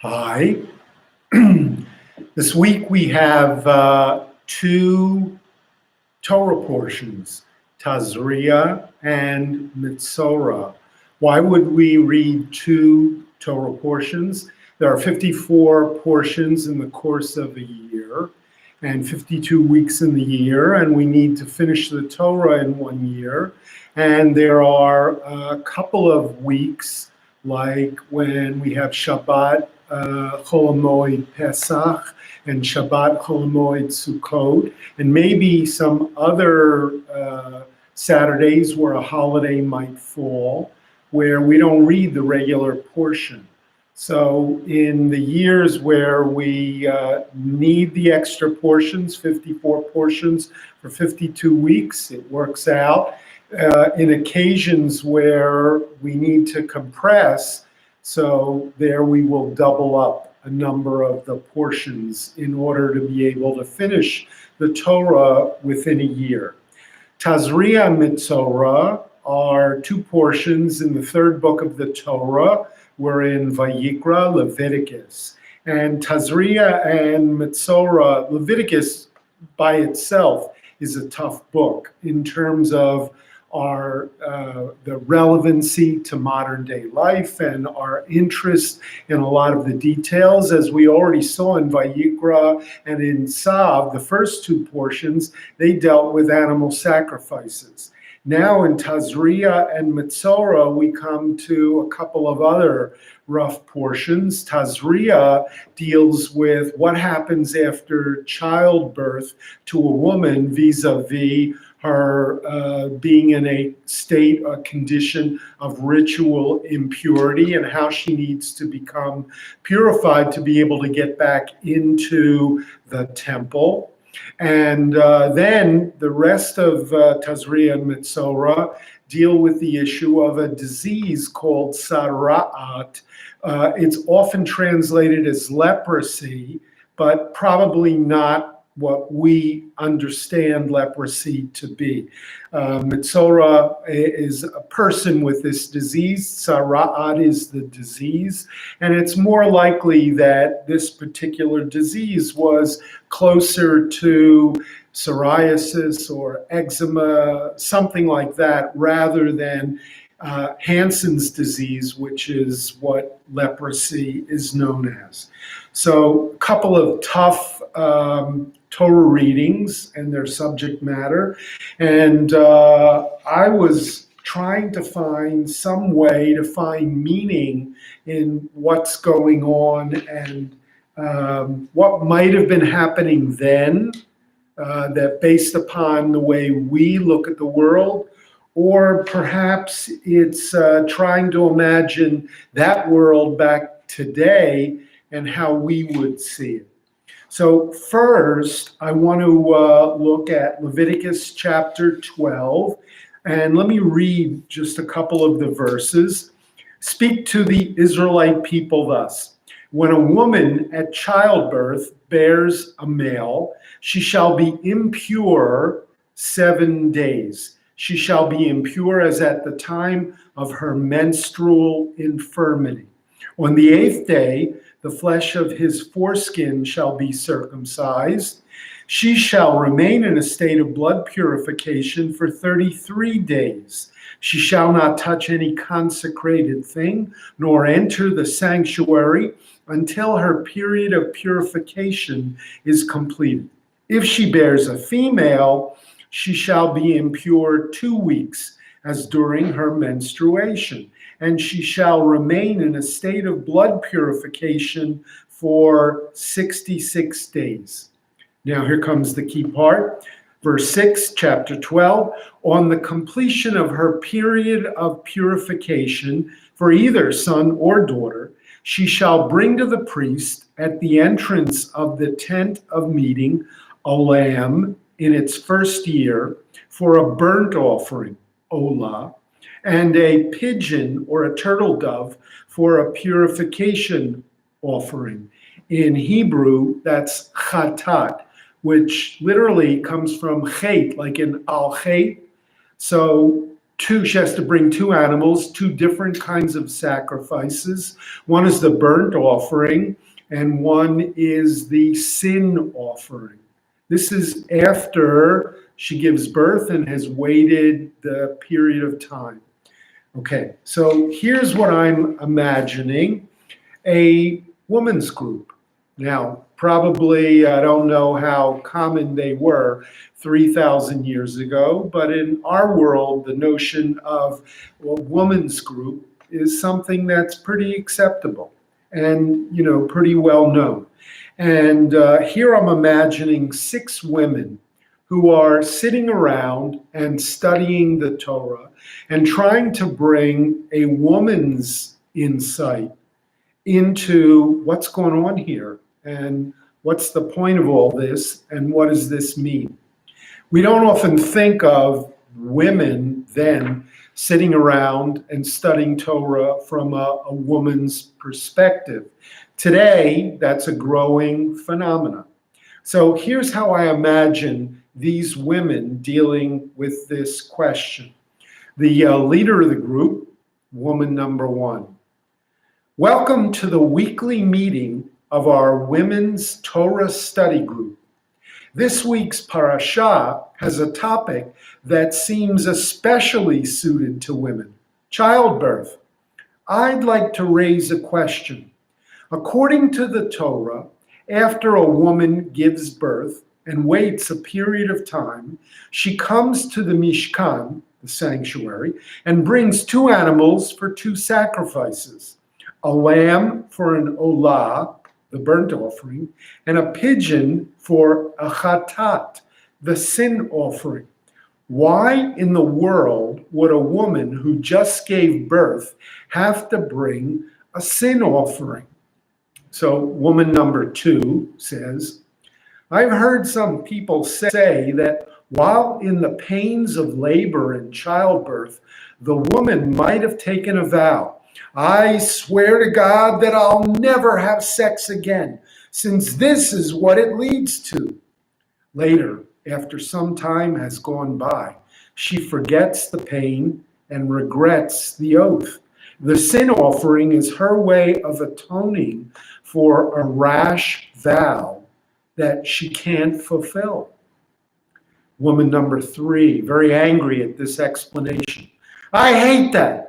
Hi. This week we have two Torah portions, Tazria and Metsora. Why would we read two Torah portions? There are 54 portions in the course of a year and 52 weeks in the year, and we need to finish the Torah in 1 year. And there are a couple of weeks, like when we have Shabbat Chol Hamoed Pesach and Shabbat Chol Hamoed Sukkot, and maybe some other Saturdays where a holiday might fall, where we don't read the regular portion. So in the years where we need the extra portions, 54 portions for 52 weeks, it works out. In occasions where we need to compress, so there we will double up a number of the portions in order to be able to finish the Torah within a year. Tazria and Metsora are two portions in the third book of the Torah. We're in Vayikra, Leviticus. And Tazria and Metsora, Leviticus by itself is a tough book in terms of the relevancy to modern day life and our interest in a lot of the details. As we already saw in Vayikra and in Tzav, the first two portions, they dealt with animal sacrifices. Now in Tazria and Metsora, we come to a couple of other rough portions. Tazria deals with what happens after childbirth to a woman vis-a-vis her being in a state or condition of ritual impurity and how she needs to become purified to be able to get back into the temple. And then the rest of Tazria and Metsora deal with the issue of a disease called sara'at. It's often translated as leprosy, but probably not what we understand leprosy to be. Metsora is a person with this disease. Sara'at is the disease. And it's more likely that this particular disease was closer to psoriasis or eczema, something like that, rather than Hansen's disease, which is what leprosy is known as. So a couple of tough Torah readings and their subject matter. And I was trying to find some way to find meaning in what's going on and what might have been happening then, that based upon the way we look at the world, or perhaps it's trying to imagine that world back today and how we would see it. So first, I want to look at Leviticus chapter 12, and let me read just a couple of the verses. Speak to the Israelite people thus. When a woman at childbirth bears a male, she shall be impure 7 days. She shall be impure as at the time of her menstrual infirmity. On the 8th day, the flesh of his foreskin shall be circumcised. She shall remain in a state of blood purification for 33 days. She shall not touch any consecrated thing, nor enter the sanctuary until her period of purification is completed. If she bears a female, she shall be impure 2 weeks, as during her menstruation, and she shall remain in a state of blood purification for 66 days. Now here comes the key part. Verse 6, chapter 12, on the completion of her period of purification for either son or daughter, she shall bring to the priest at the entrance of the tent of meeting a lamb in its first year for a burnt offering, olah, and a pigeon or a turtle dove for a purification offering. In Hebrew, that's chatat, which literally comes from chet, like in al chet. So She has to bring two animals, two different kinds of sacrifices. One is the burnt offering, and one is the sin offering. This is after she gives birth and has waited the period of time. Okay, so here's what I'm imagining: a woman's group. Now, probably, I don't know how common they were 3,000 years ago, but in our world, the notion of a woman's group is something that's pretty acceptable and, pretty well known. And here I'm imagining 6 women who are sitting around and studying the Torah and trying to bring a woman's insight into what's going on here and what's the point of all this and what does this mean. We don't often think of women then sitting around and studying Torah from a woman's perspective. Today, that's a growing phenomenon. So here's how I imagine these women dealing with this question. The leader of the group, woman number 1. Welcome to the weekly meeting of our Women's Torah Study Group. This week's parasha has a topic that seems especially suited to women: childbirth. I'd like to raise a question. According to the Torah, after a woman gives birth and waits a period of time, she comes to the Mishkan, the sanctuary, and brings 2 animals for 2 sacrifices: a lamb for an olah, the burnt offering, and a pigeon for a chatat, the sin offering. Why in the world would a woman who just gave birth have to bring a sin offering? So woman number 2 says, I've heard some people say that while in the pains of labor and childbirth, the woman might have taken a vow. I swear to God that I'll never have sex again, since this is what it leads to. Later, after some time has gone by, she forgets the pain and regrets the oath. The sin offering is her way of atoning for a rash vow that she can't fulfill. Woman number 3, very angry at this explanation. I hate that.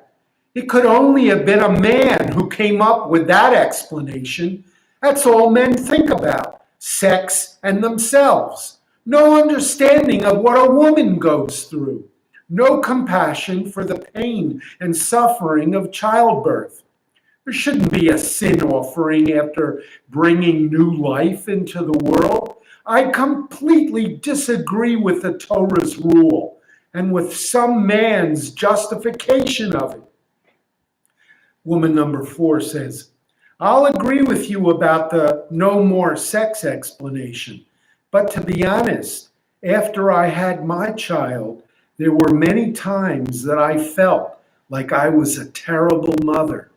It could only have been a man who came up with that explanation. That's all men think about: sex and themselves. No understanding of what a woman goes through. No compassion for the pain and suffering of childbirth. There shouldn't be a sin offering after bringing new life into the world. I completely disagree with the Torah's rule and with some man's justification of it. Woman number 4 says, I'll agree with you about the no more sex explanation, but to be honest, after I had my child, there were many times that I felt like I was a terrible mother.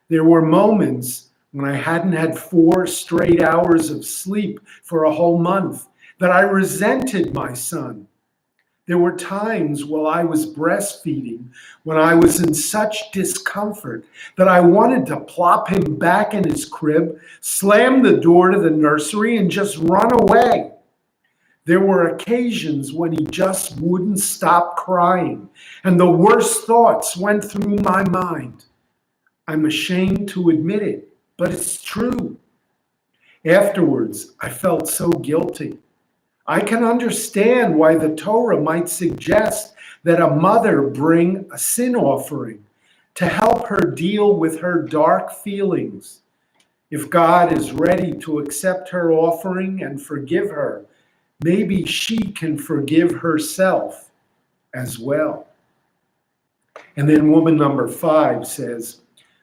There were moments when I hadn't had 4 straight hours of sleep for a whole month, that I resented my son. There were times while I was breastfeeding when I was in such discomfort that I wanted to plop him back in his crib, slam the door to the nursery, and just run away. There were occasions when he just wouldn't stop crying, and the worst thoughts went through my mind. I'm ashamed to admit it, but it's true. Afterwards, I felt so guilty. I can understand why the Torah might suggest that a mother bring a sin offering to help her deal with her dark feelings. If God is ready to accept her offering and forgive her, maybe she can forgive herself as well. And then woman number 5 says,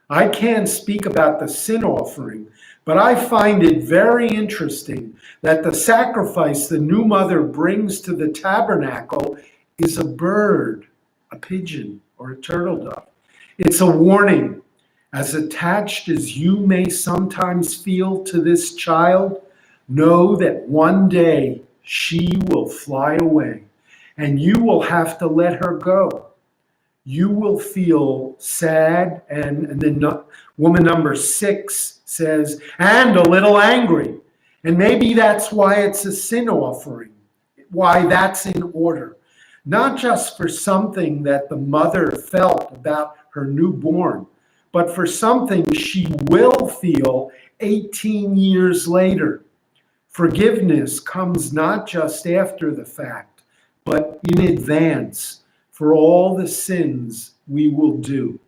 I can't speak about the sin offering, but I find it very interesting that the sacrifice the new mother brings to the tabernacle is a bird, a pigeon, or a turtle dove. It's a warning. As attached as you may sometimes feel to this child, know that one day she will fly away, and you will have to let her go. you will feel sad. And then woman number 6 says, and a little angry. And maybe that's why it's a sin offering, why that's in order. Not just for something that the mother felt about her newborn, but for something she will feel 18 years later. Forgiveness comes not just after the fact, but in advance for all the sins we will do.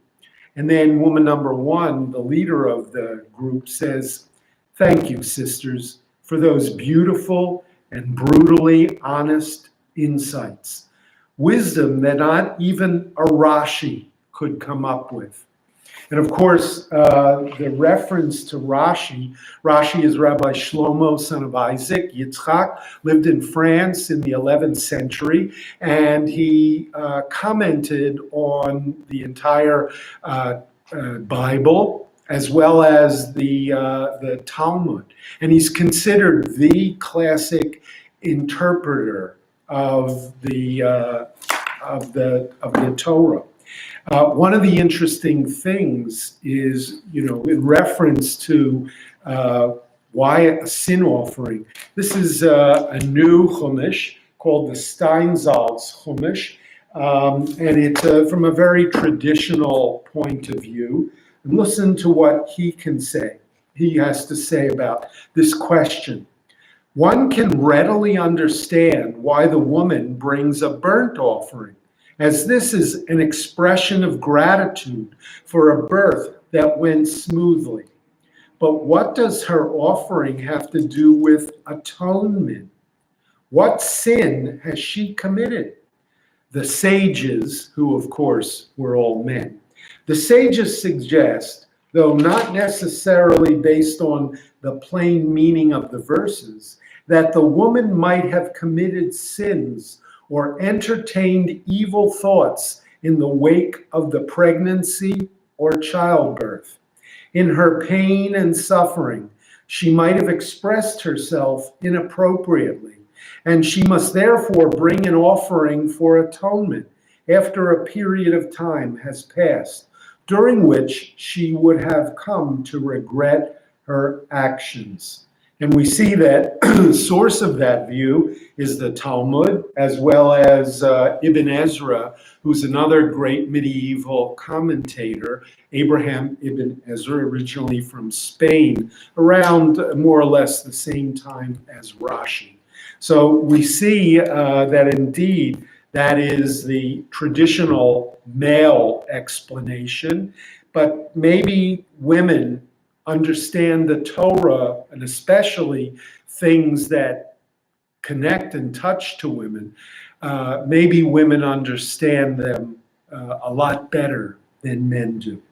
And then woman number 1, the leader of the group, says, thank you, sisters, for those beautiful and brutally honest insights. Wisdom that not even a Rashi could come up with. And of course, the reference to Rashi is Rabbi Shlomo, son of Isaac, Yitzchak, lived in France in the 11th century, and he commented on the entire Bible as well as the Talmud. And he's considered the classic interpreter of the Torah. One of the interesting things is, in reference to why a sin offering, this is a new Chumash called the Steinsaltz Chumash, and it's from a very traditional point of view. And listen to what he has to say about this question. One can readily understand why the woman brings a burnt offering, as this is an expression of gratitude for a birth that went smoothly. But what does her offering have to do with atonement? What sin has she committed? The sages, who of course were all men, the sages suggest, though not necessarily based on the plain meaning of the verses, that the woman might have committed sins or entertained evil thoughts in the wake of the pregnancy or childbirth. In her pain and suffering, she might have expressed herself inappropriately, and she must therefore bring an offering for atonement after a period of time has passed, during which she would have come to regret her actions. And we see that the source of that view is the Talmud, as well as Ibn Ezra, who's another great medieval commentator, Abraham Ibn Ezra, originally from Spain, around more or less the same time as Rashi. So we see that indeed that is the traditional male explanation, but maybe women understand the Torah, and especially things that connect and touch to women. Maybe women understand them a lot better than men do.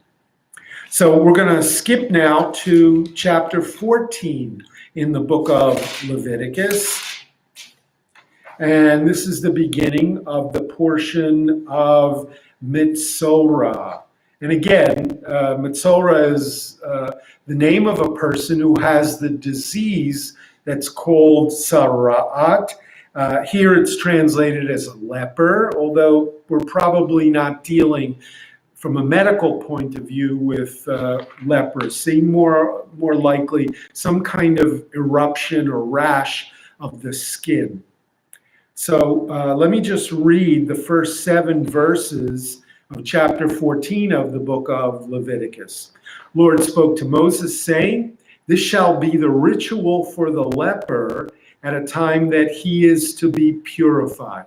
So we're going to skip now to chapter 14 in the book of Leviticus. And this is the beginning of the portion of Metsora. And again, Metsora is the name of a person who has the disease that's called Sara'at. Here it's translated as a leper, although we're probably not dealing from a medical point of view with leprosy, more likely some kind of eruption or rash of the skin. So let me just read the first 7 verses of chapter 14 of the book of Leviticus. Lord spoke to Moses, saying, "This shall be the ritual for the leper at a time that he is to be purified."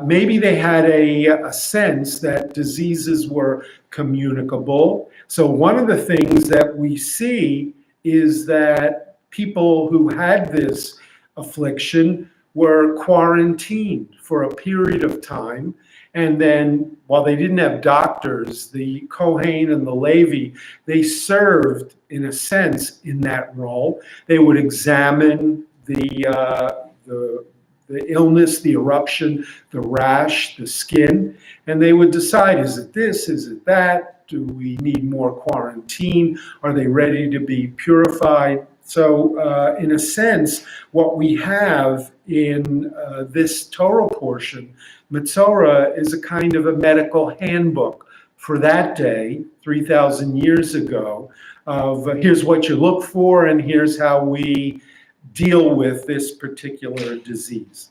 Maybe they had a sense that diseases were communicable. So one of the things that we see is that people who had this affliction were quarantined for a period of time. And then while they didn't have doctors, the Kohen and the Levi, they served in a sense in that role. They would examine the illness, the eruption, the rash, the skin, and they would decide, is it this, is it that? Do we need more quarantine? Are they ready to be purified? So, in a sense, what we have in this Torah portion, Metsora, is a kind of a medical handbook for that day, 3,000 years ago, of here's what you look for and here's how we deal with this particular disease.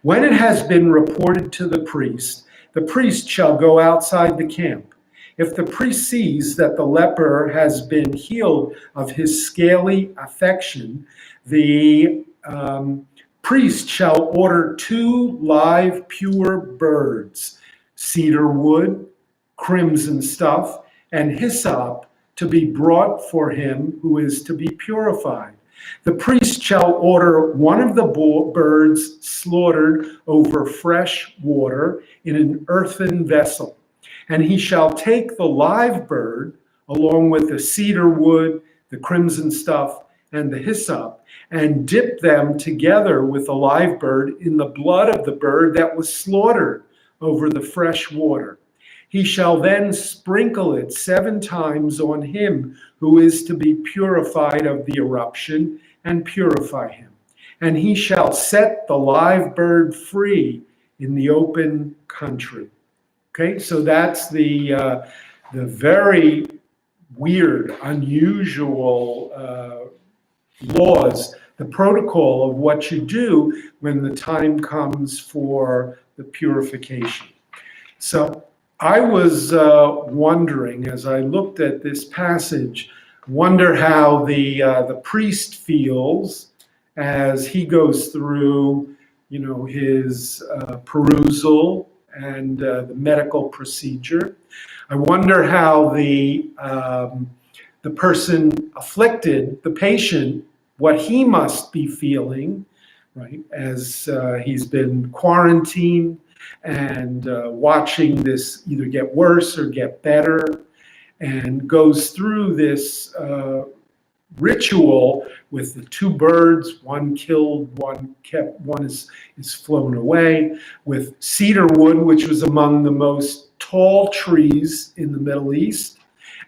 When it has been reported to the priest shall go outside the camp. If the priest sees that the leper has been healed of his scaly affection, the priest shall order 2 live, pure birds, cedar wood, crimson stuff, and hyssop, to be brought for him who is to be purified. The priest shall order one of the birds slaughtered over fresh water in an earthen vessel. And he shall take the live bird, along with the cedar wood, the crimson stuff, and the hyssop, and dip them together with the live bird in the blood of the bird that was slaughtered over the fresh water. He shall then sprinkle it 7 times on him who is to be purified of the eruption, and purify him. And he shall set the live bird free in the open country. Okay, so that's the very weird, unusual laws, the protocol of what you do when the time comes for the purification. So I was wondering, as I looked at this passage, wonder how the priest feels as he goes through, his perusal and the medical procedure. I wonder how the person afflicted, the patient, what he must be feeling, right, as he's been quarantined and watching this either get worse or get better, and goes through this ritual with the 2 birds, one killed, one kept, one is flown away, with cedar wood, which was among the most tall trees in the Middle East,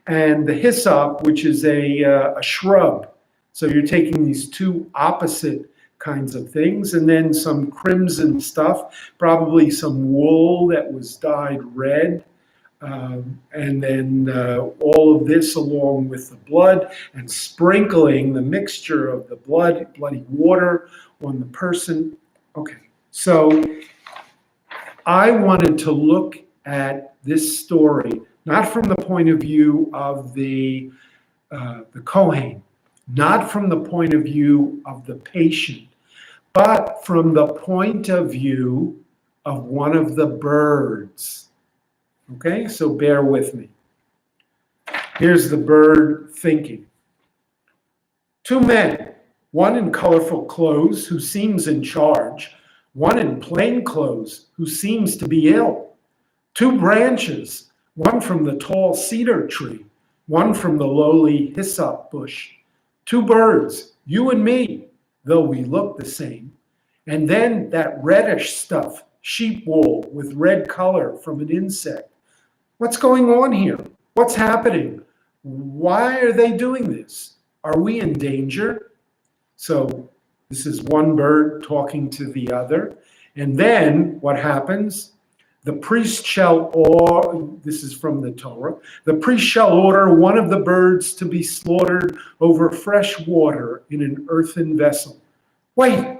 and the hyssop, which is a shrub. So you're taking these 2 opposite kinds of things, and then some crimson stuff, probably some wool that was dyed red, and then all of this along with the blood, and sprinkling the mixture of the bloody water on the person. Okay, so I wanted to look at this story not from the point of view of the Kohen, not from the point of view of the patient, but from the point of view of one of the birds. Okay, so bear with me. Here's the bird thinking. 2 men, one in colorful clothes who seems in charge, one in plain clothes who seems to be ill. 2 branches, one from the tall cedar tree, one from the lowly hyssop bush. 2 birds, you and me, though we look the same. And then that reddish stuff, sheep wool with red color from an insect. What's going on here? What's happening? Why are they doing this? Are we in danger? So this is one bird talking to the other. And then what happens? The priest shall order, this is from the Torah, the priest shall order one of the birds to be slaughtered over fresh water in an earthen vessel. Wait,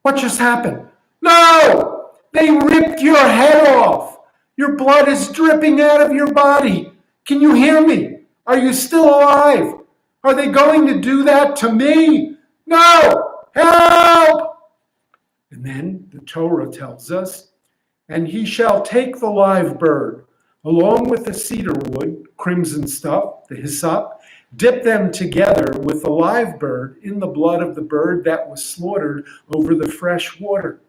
what just happened? No! They ripped your head off! Your blood is dripping out of your body. Can you hear me? Are you still alive? Are they going to do that to me? No! Help! And then the Torah tells us, and he shall take the live bird, along with the cedar wood, crimson stuff, the hyssop, dip them together with the live bird in the blood of the bird that was slaughtered over the fresh water.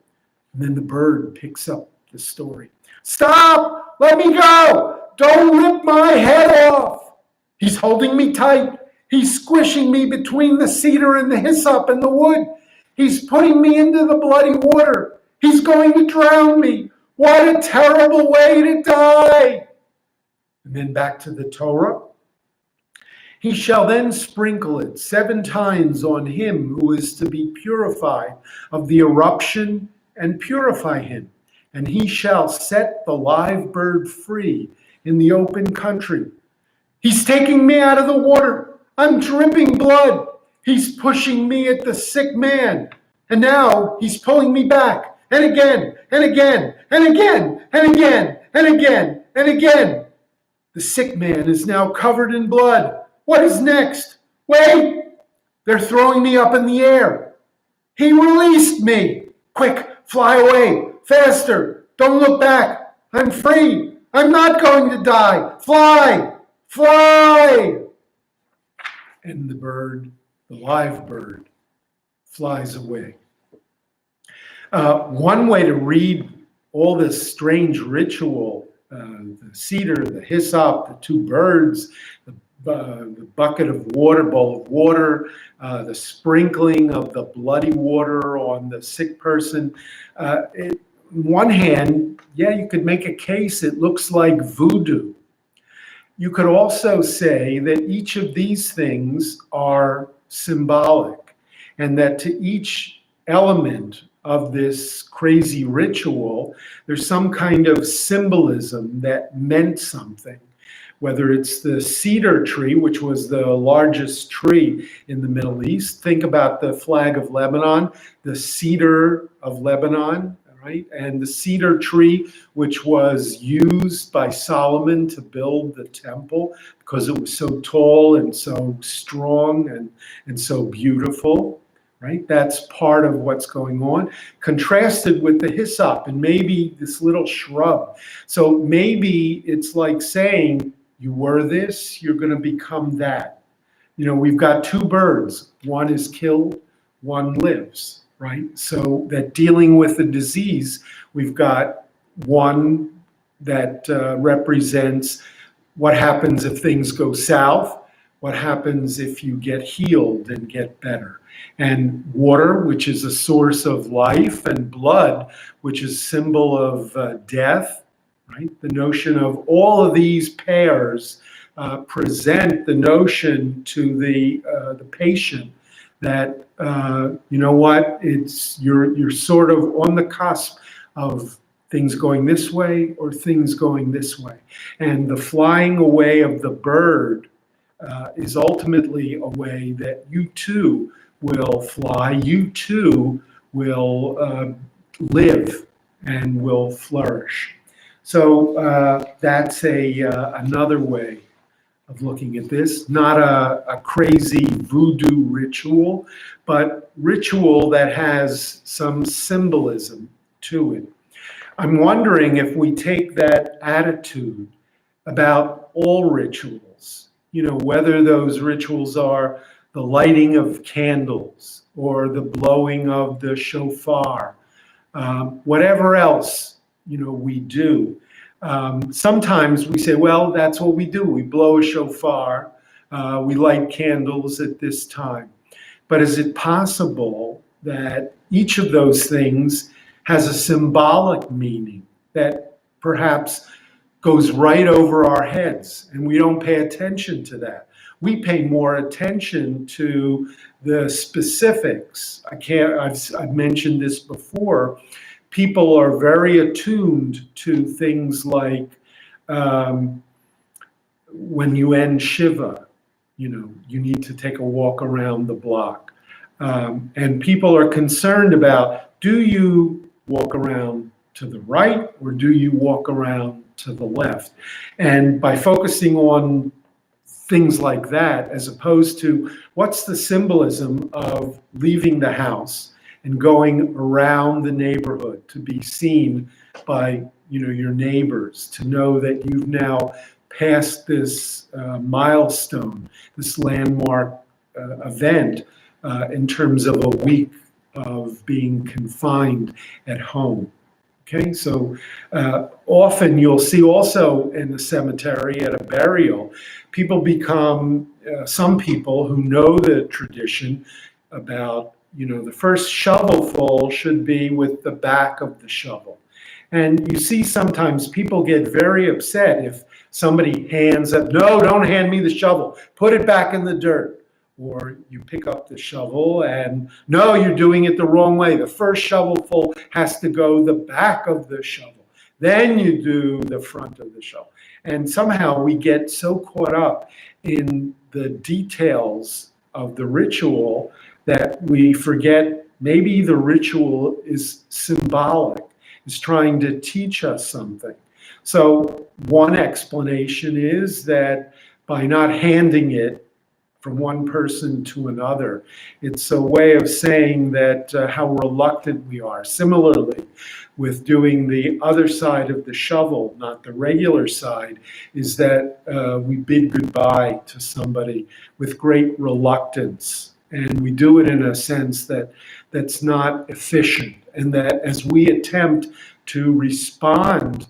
And then the bird picks up the story. Stop! Let me go! Don't rip my head off! He's holding me tight. He's squishing me between the cedar and the hyssop and the wood. He's putting me into the bloody water. He's going to drown me. What a terrible way to die! And then back to the Torah. He shall then sprinkle it 7 times on him who is to be purified of the eruption and purify him. And he shall set the live bird free in the open country. He's taking me out of the water. I'm dripping blood. He's pushing me at the sick man. And now he's pulling me back. And again, and again, and again, and again, and again, and again. The sick man is now covered in blood. What is next? Wait! They're throwing me up in the air. He released me. Quick, fly away. Faster. Don't look back. I'm free. I'm not going to die. Fly! Fly! And the bird, the live bird, flies away. One way to read all this strange ritual, the cedar, the hyssop, the 2 birds, the bucket of water, bowl of water, the sprinkling of the bloody water on the sick person. On one hand, yeah, you could make a case it looks like voodoo. You could also say that each of these things are symbolic, and that to each element of this crazy ritual, there's some kind of symbolism that meant something. Whether it's the cedar tree, which was the largest tree in the Middle East. Think about the flag of Lebanon, the cedar of Lebanon, right? And the cedar tree, which was used by Solomon to build the temple because it was so tall and so strong and so beautiful, right? That's part of what's going on, contrasted with the hyssop and maybe this little shrub. So maybe it's like saying, you were this, you're going to become that. You know, we've got 2 birds. One is killed, one lives, right? So that dealing with the disease, we've got one that represents what happens if things go south, what happens if you get healed and get better. And water, which is a source of life, and blood, which is symbol of death, right? The notion of all of these pairs present the notion to the patient that you know what, it's you're sort of on the cusp of things going this way or things going this way, and the flying away of the bird is ultimately a way that you too will fly, you too will live and will flourish. So that's another way of looking at this. Not a crazy voodoo ritual, but ritual that has some symbolism to it. I'm wondering if we take that attitude about all rituals, you know, whether those rituals are the lighting of candles or the blowing of the shofar, whatever else, you know, we do. Sometimes we say, well, that's what we do. We blow a shofar, we light candles at this time. But is it possible that each of those things has a symbolic meaning that perhaps goes right over our heads and we don't pay attention to that? We pay more attention to the specifics. I've mentioned this before. People are very attuned to things like when you end Shiva, you know, you need to take a walk around the block. And people are concerned about, do you walk around to the right or do you walk around to the left? And by focusing on things like that, as opposed to what's the symbolism of leaving the house and going around the neighborhood to be seen by, you know, your neighbors, to know that you've now passed this milestone, this landmark event in terms of a week of being confined at home. Okay, so often you'll see also in the cemetery at a burial, people become, some people who know the tradition about, you know, the first shovelful should be with the back of the shovel. And you see sometimes people get very upset if somebody hands up, no, don't hand me the shovel, put it back in the dirt. Or you pick up the shovel and, no, you're doing it the wrong way. The first shovelful has to go the back of the shovel. Then you do the front of the shovel. And somehow we get so caught up in the details of the ritual that we forget maybe the ritual is symbolic, is trying to teach us something. So one explanation is that by not handing it from one person to another, it's a way of saying that how reluctant we are. Similarly, with doing the other side of the shovel, not the regular side, is that we bid goodbye to somebody with great reluctance. And we do it in a sense that's not efficient, and that as we attempt to respond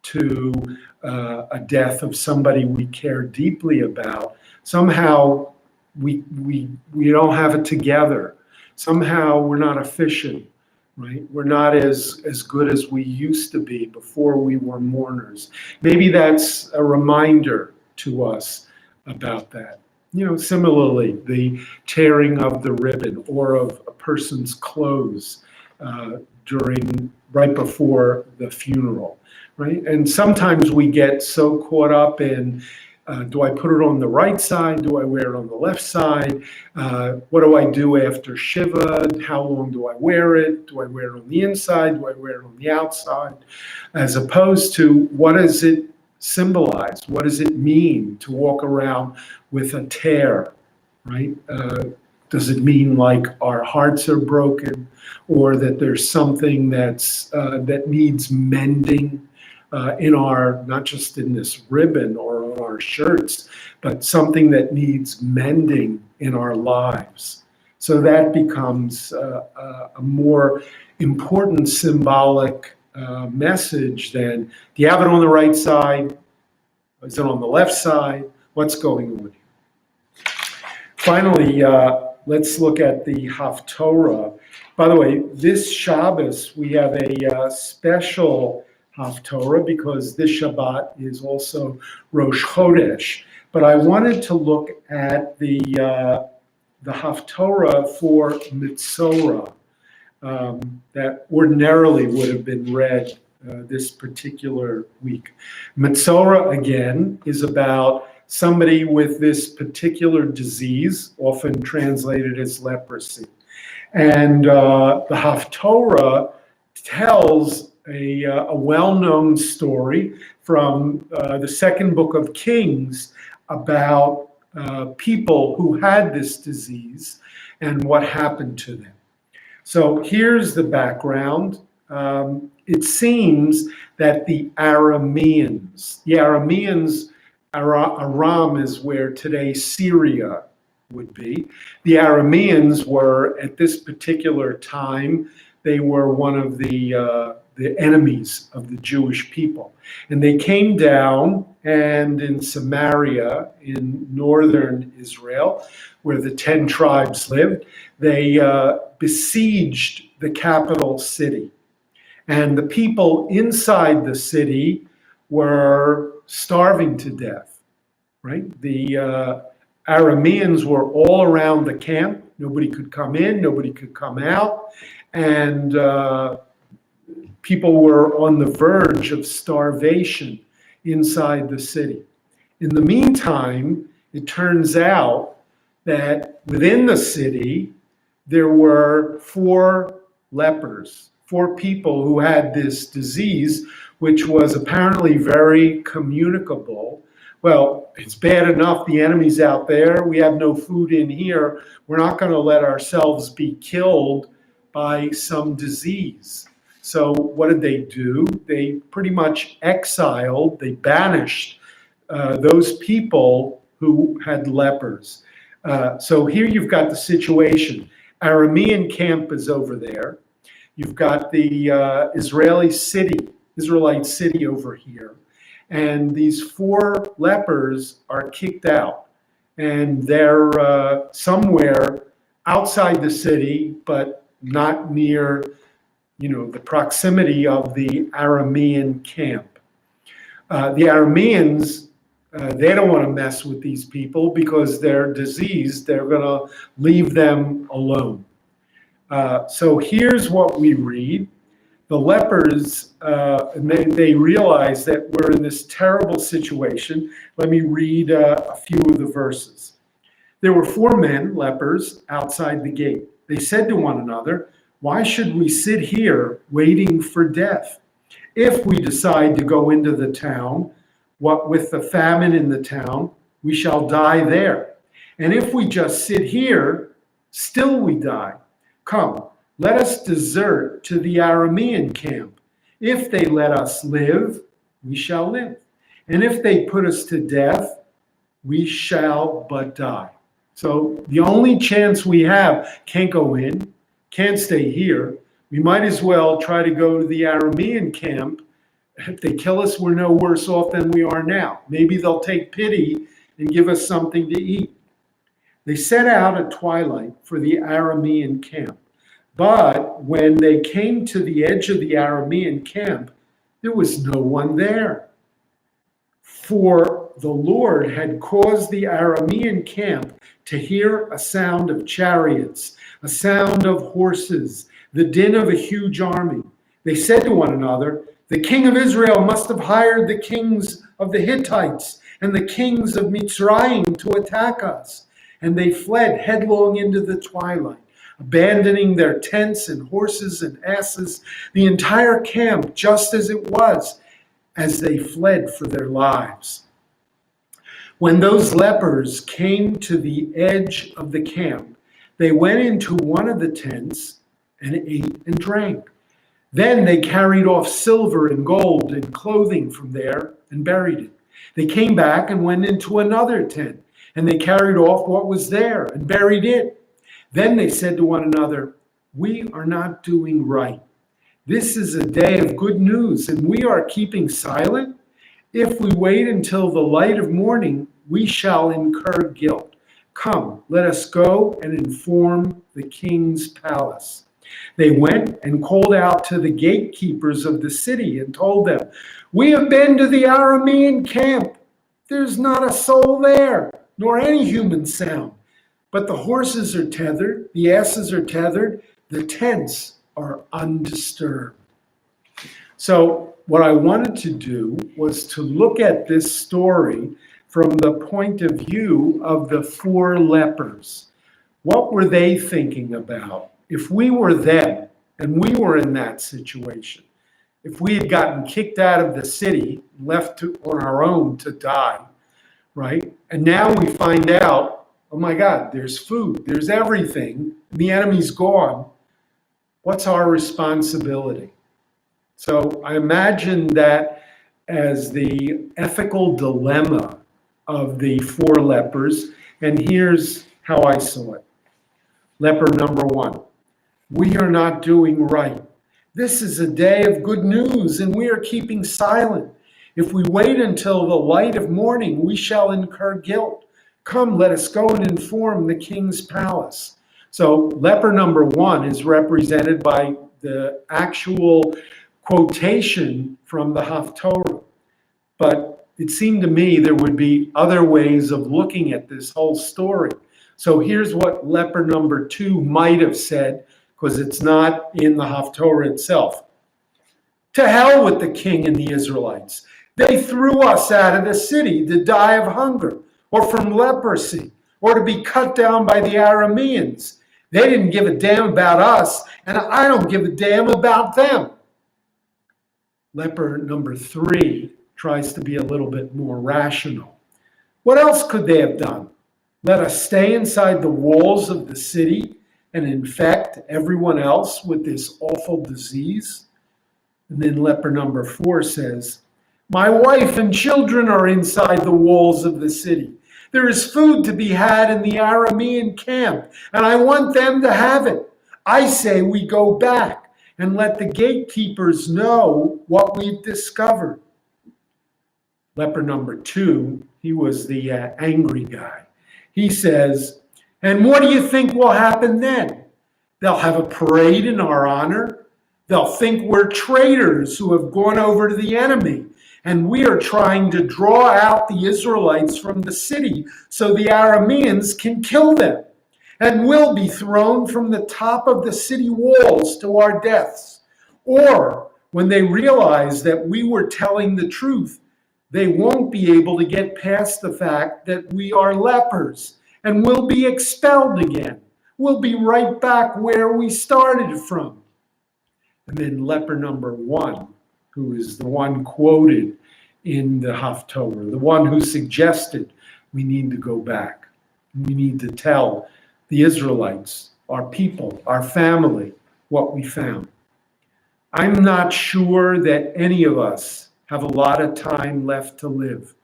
to a death of somebody we care deeply about, somehow we don't have it together. Somehow we're not efficient, right? We're not as good as we used to be before we were mourners. Maybe that's a reminder to us about that. Similarly, the tearing of the ribbon or of a person's clothes right before the funeral, right? And sometimes we get so caught up in, do I put it on the right side? Do I wear it on the left side? What do I do after Shiva? How long do I wear it? Do I wear it on the inside? Do I wear it on the outside? As opposed to, what does it symbolize? What does it mean to walk around with a tear, right? Does it mean like our hearts are broken, or that there's something that needs mending in our, not just in this ribbon or on our shirts, but something that needs mending in our lives? So that becomes a more important symbolic message than, do you have it on the right side? Is it on the left side? What's going on here? Finally, let's look at the Haftorah. By the way, this Shabbos, we have a special Haftorah because this Shabbat is also Rosh Chodesh. But I wanted to look at the Haftorah for Metsora that ordinarily would have been read this particular week. Metsora, again, is about somebody with this particular disease, often translated as leprosy. And the Haftorah tells a well-known story from the second book of Kings about people who had this disease and what happened to them. So here's the background. It seems that the Arameans, Aram is where today Syria would be. The Arameans were, at this particular time, they were one of the enemies of the Jewish people. And they came down, and in Samaria, in northern Israel, where the 10 tribes lived, they besieged the capital city. And the people inside the city were starving to death, right? The Arameans were all around the camp. Nobody could come in, nobody could come out. And people were on the verge of starvation inside the city. In the meantime, it turns out that within the city, there were 4 lepers, 4 people who had this disease, which was apparently very communicable. Well, it's bad enough the enemy's out there. We have no food in here. We're not going to let ourselves be killed by some disease. So what did they do? They pretty much exiled, they banished those people who had lepers. So here you've got the situation. Aramean camp is over there. You've got the Israelite city over here. And these 4 lepers are kicked out. And they're somewhere outside the city, but not near the proximity of the Aramean camp. The Arameans, they don't want to mess with these people because they're diseased. They're going to leave them alone. So here's what we read. The lepers, they realize that we're in this terrible situation. Let me read a few of the verses. There were 4 men, lepers, outside the gate. They said to one another, "Why should we sit here waiting for death? If we decide to go into the town, what with the famine in the town, we shall die there. And if we just sit here, still we die. Come, let us desert to the Aramean camp. If they let us live, we shall live. And if they put us to death, we shall but die." So the only chance we have, can't go in, can't stay here. We might as well try to go to the Aramean camp. If they kill us, we're no worse off than we are now. Maybe they'll take pity and give us something to eat. They set out at twilight for the Aramean camp. But when they came to the edge of the Aramean camp, there was no one there. For the Lord had caused the Aramean camp to hear a sound of chariots, a sound of horses, the din of a huge army. They said to one another, "The king of Israel must have hired the kings of the Hittites and the kings of Metsora to attack us." And they fled headlong into the twilight, abandoning their tents and horses and asses, the entire camp just as it was, as they fled for their lives. When those lepers came to the edge of the camp, they went into one of the tents and ate and drank. Then they carried off silver and gold and clothing from there and buried it. They came back and went into another tent, and they carried off what was there and buried it. Then they said to one another, "We are not doing right. This is a day of good news, and we are keeping silent. If we wait until the light of morning, we shall incur guilt. Come, let us go and inform the king's palace." They went and called out to the gatekeepers of the city and told them, "We have been to the Aramean camp. There's not a soul there, nor any human sound. But the horses are tethered, the asses are tethered, the tents are undisturbed." So what I wanted to do was to look at this story from the point of view of the 4 lepers. What were they thinking about? If we were them and we were in that situation, if we had gotten kicked out of the city, left on our own to die, right? And now we find out, oh my God, there's food, there's everything, and the enemy's gone. What's our responsibility? So I imagine that as the ethical dilemma of the 4 lepers, and here's how I saw it. Leper number 1, we are not doing right. This is a day of good news, and we are keeping silent. If we wait until the light of morning, we shall incur guilt. Come, let us go and inform the king's palace. So leper number 1 is represented by the actual quotation from the Haftorah. But it seemed to me there would be other ways of looking at this whole story. So here's what leper number 2 might have said, because it's not in the Haftorah itself. "To hell with the king and the Israelites. They threw us out of the city to die of hunger, or from leprosy, or to be cut down by the Arameans. They didn't give a damn about us, and I don't give a damn about them." Leper number 3 tries to be a little bit more rational. What else could they have done? Let us stay inside the walls of the city and infect everyone else with this awful disease? And then leper number 4 says, "My wife and children are inside the walls of the city. There is food to be had in the Aramean camp, and I want them to have it. I say we go back and let the gatekeepers know what we've discovered." Leper number 2, he was the angry guy. He says, "And what do you think will happen then? They'll have a parade in our honor. They'll think we're traitors who have gone over to the enemy, and we are trying to draw out the Israelites from the city so the Arameans can kill them, and we'll be thrown from the top of the city walls to our deaths. Or when they realize that we were telling the truth, they won't be able to get past the fact that we are lepers, and we'll be expelled again. We'll be right back where we started from. And then leper number 1, who is the one quoted in the Haftorah, the one who suggested we need to go back. We need to tell the Israelites, our people, our family, what we found. I'm not sure that any of us have a lot of time left to live.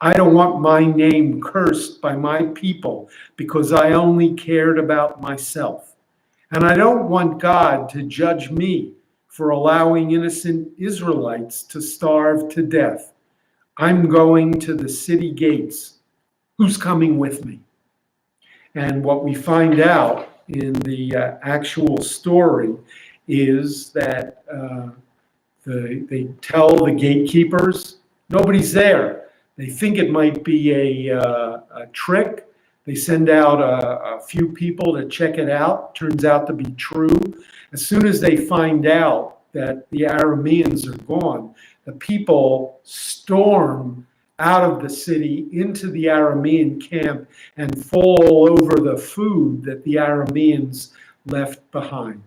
I don't want my name cursed by my people because I only cared about myself. And I don't want God to judge me for allowing innocent Israelites to starve to death. I'm going to the city gates. Who's coming with me? And what we find out in the actual story is that they tell the gatekeepers, nobody's there. They think it might be a trick. They send out a few people to check it out. Turns out to be true. As soon as they find out that the Arameans are gone, the people storm out of the city into the Aramean camp and fall over the food that the Arameans left behind.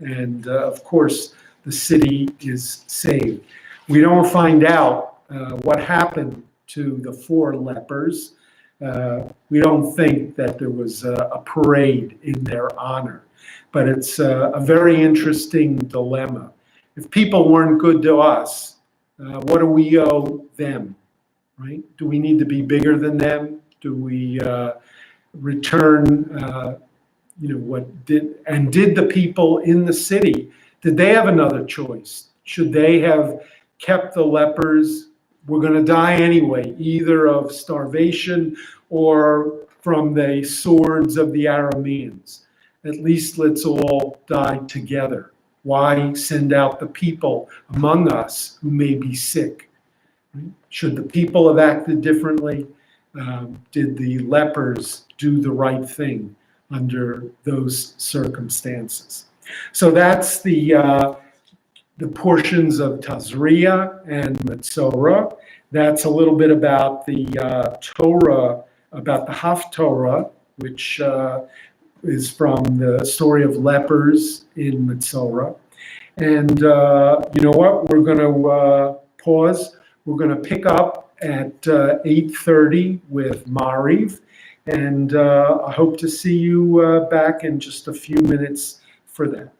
And of course, the city is saved. We don't find out what happened to the 4 lepers. We don't think that there was a parade in their honor. But it's a very interesting dilemma. If people weren't good to us, what do we owe them? Right? Do we need to be bigger than them? Do we return, did the people in the city, did they have another choice? Should they have kept the lepers? We're going to die anyway, either of starvation or from the swords of the Arameans. At least let's all die together. Why send out the people among us who may be sick? Should the people have acted differently? Did the lepers do the right thing under those circumstances? So that's the portions of Tazria and Metsora. That's a little bit about the Torah, about the Haftorah, which is from the story of lepers in Metsora. And you know what? We're going to pause. We're going to pick up at 8:30 with Mariv. And I hope to see you back in just a few minutes for that.